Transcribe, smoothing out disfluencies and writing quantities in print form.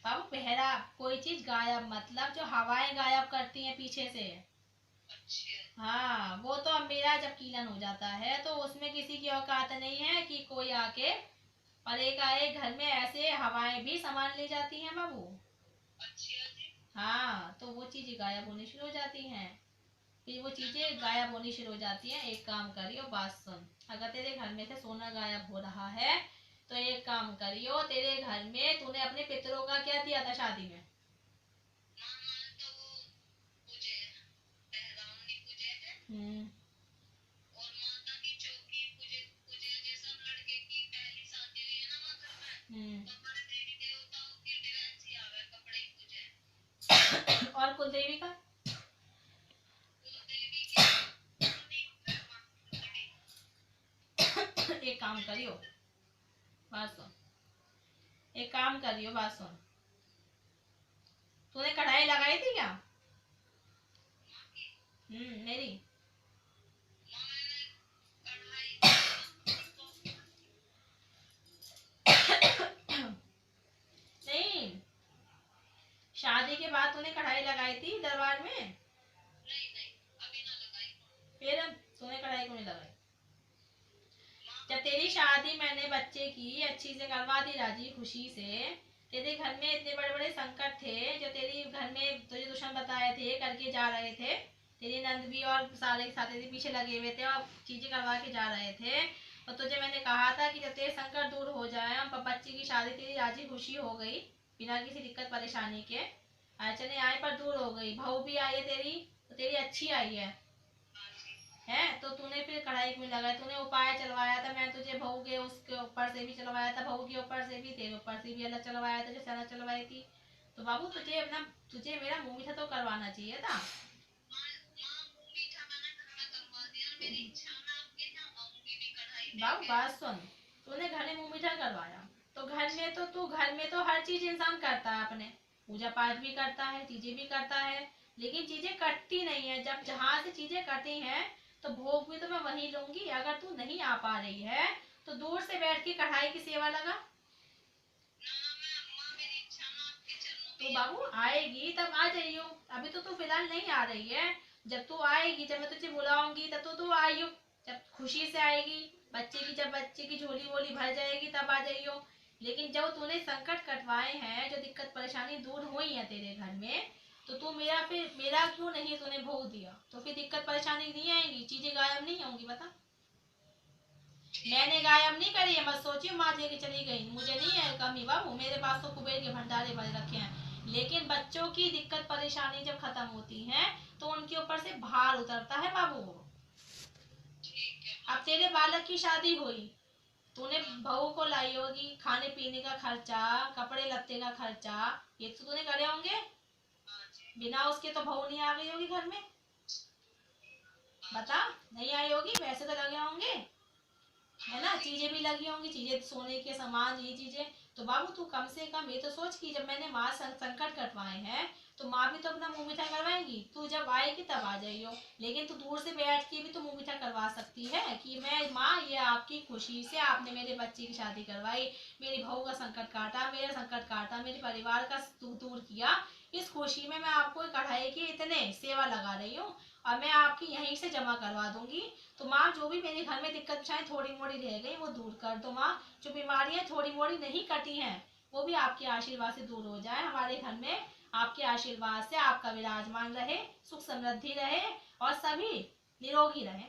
बाबू पहरा कोई चीज गायब मतलब जो हवाएं गायब करती हैं पीछे से। हाँ वो तो अब मेरा जब कीलन हो जाता है तो उसमें किसी की औकात नहीं है कि कोई आके, और एक घर में ऐसे हवाएं भी सामान ले जाती हैं बाबू। हाँ तो वो चीजें गायब होनी शुरू हो जाती हैं। फिर वो चीजें गायब होनी शुरू हो जाती हैं। एक काम करियो, बात सुन। अगर तेरे घर में से सोना गायब हो रहा है तो एक काम करियो, तेरे घर में तूने अपने पितरों का क्या दिया था शादी में? हम्म। हम्म। और कुल देवी का? एक काम करियो, बात सुन। एक काम करियो, बात सुन। तूने कढ़ाई लगाई थी क्या? मेरी। नहीं, शादी के बाद तूने कढ़ाई लगाई थी दरबार में? फिर तूने कढ़ाई क्यों नहीं लगाई? जब तेरी शादी मैंने बच्चे की अच्छी से करवा दी राजी खुशी से, तेरे घर में इतने बड़े बड़े संकट थे जो तेरी घर में तुझे दुश्मन बताए थे करके जा रहे थे, तेरी नंद भी और सारे साथ तेरे पीछे लगे हुए थे और चीजें करवा के जा रहे थे। और तुझे मैंने कहा था कि जब तेरे संकट दूर हो जाए और बच्चे की शादी तेरी राजी खुशी हो गई बिना किसी दिक्कत परेशानी के, अड़चने आए पर दूर हो गई, बहू भी आई है तेरी तो तेरी अच्छी आई है तो तूने फिर कढ़ाई क्यों लगाई? तूने उपाय चलवाया था, मैं तुझे बहू के उसके ऊपर से भी चलवाया था, बहू के ऊपर से भी, तेरे ऊपर से भी अलग चलवाया था जैसे अलग चलवाई थी। तो बाबू तुझे अपना, तुझे मेरा मुंह मीठा तो करवाना चाहिए था। बाबू बात सुन, तूने घर में मुंह मीठा करवाया तो घर में तो हर चीज इंसान करता है अपने, पूजा पाठ भी करता है, चीजें भी करता है, लेकिन चीजें कटती नहीं है। जब जहां से चीजें कटी हैं तो भोग भी तो मैं वहीं लूंगी। अगर तू नहीं आ पा रही है तो दूर से बैठ के कढ़ाई की सेवा लगा। तो बाबू आएगी तब आ जाइयो, अभी तो तू फिलहाल नहीं आ रही है। जब तू आएगी, जब मैं तुझे बुलाऊंगी तब तो तू आइयो, जब खुशी से आएगी बच्चे की, जब बच्चे की झोली वोली भर जाएगी तब आ जाइयो। लेकिन जब तूने संकट कटवाए हैं, जो दिक्कत परेशानी दूर हुई है तेरे घर में, तो तू मेरा क्यों नहीं तूने भोग दिया? तो फिर दिक्कत परेशानी नहीं आएगी, चीजें गायब नहीं होंगी, बता। मैंने गायब नहीं करी है, मत सोचिए माँ लेके चली गई, मुझे नहीं है कमी बाबू, मेरे पास तो कुबेर के भंडारे भर रखे हैं। लेकिन बच्चों की दिक्कत परेशानी जब खत्म होती है तो उनके ऊपर से भार उतरता है बाबू। अब तेरे बालक की शादी हुई, तूने बहू को लाई होगी, खाने पीने का खर्चा, कपड़े लत्ते का खर्चा, ये तो तूने करे होंगे। बिना उसके तो बहू नहीं आ गई होगी घर में, बता। नहीं आई होगी, पैसे तो लगे होंगे, है ना, चीजें भी लगी होंगी, चीजें सोने के सामान, ये चीजें। तो बाबू तू कम से कम ये तो सोच कि जब मैंने माँ संकट कटवाए हैं तो माँ भी तो अपना मुंह मीठा करवाएंगी, तू जब आएगी तब आ जाइयो। लेकिन तू दूर से बैठ के भी तो मुंह मीठा करवा सकती है कि मैं माँ, ये आपकी खुशी से आपने मेरे बच्चे की शादी करवाई, मेरी बहू का संकट काटा, मेरा संकट काटा, मेरे परिवार का दुख दूर किया, इस खुशी में मैं आपको कढ़ाई की इतने सेवा लगा रही हूँ और मैं आपकी यहीं से जमा करवा दूंगी। तो माँ जो भी मेरे घर में दिक्कत चाहे थोड़ी मोड़ी रह गई वो दूर कर दो माँ, जो बीमारियां थोड़ी मोड़ी नहीं कटी हैं वो भी आपके आशीर्वाद से दूर हो जाए हमारे घर में। आपके आशीर्वाद से आपका विराजमान रहे, सुख समृद्धि रहे और सभी निरोगी रहे।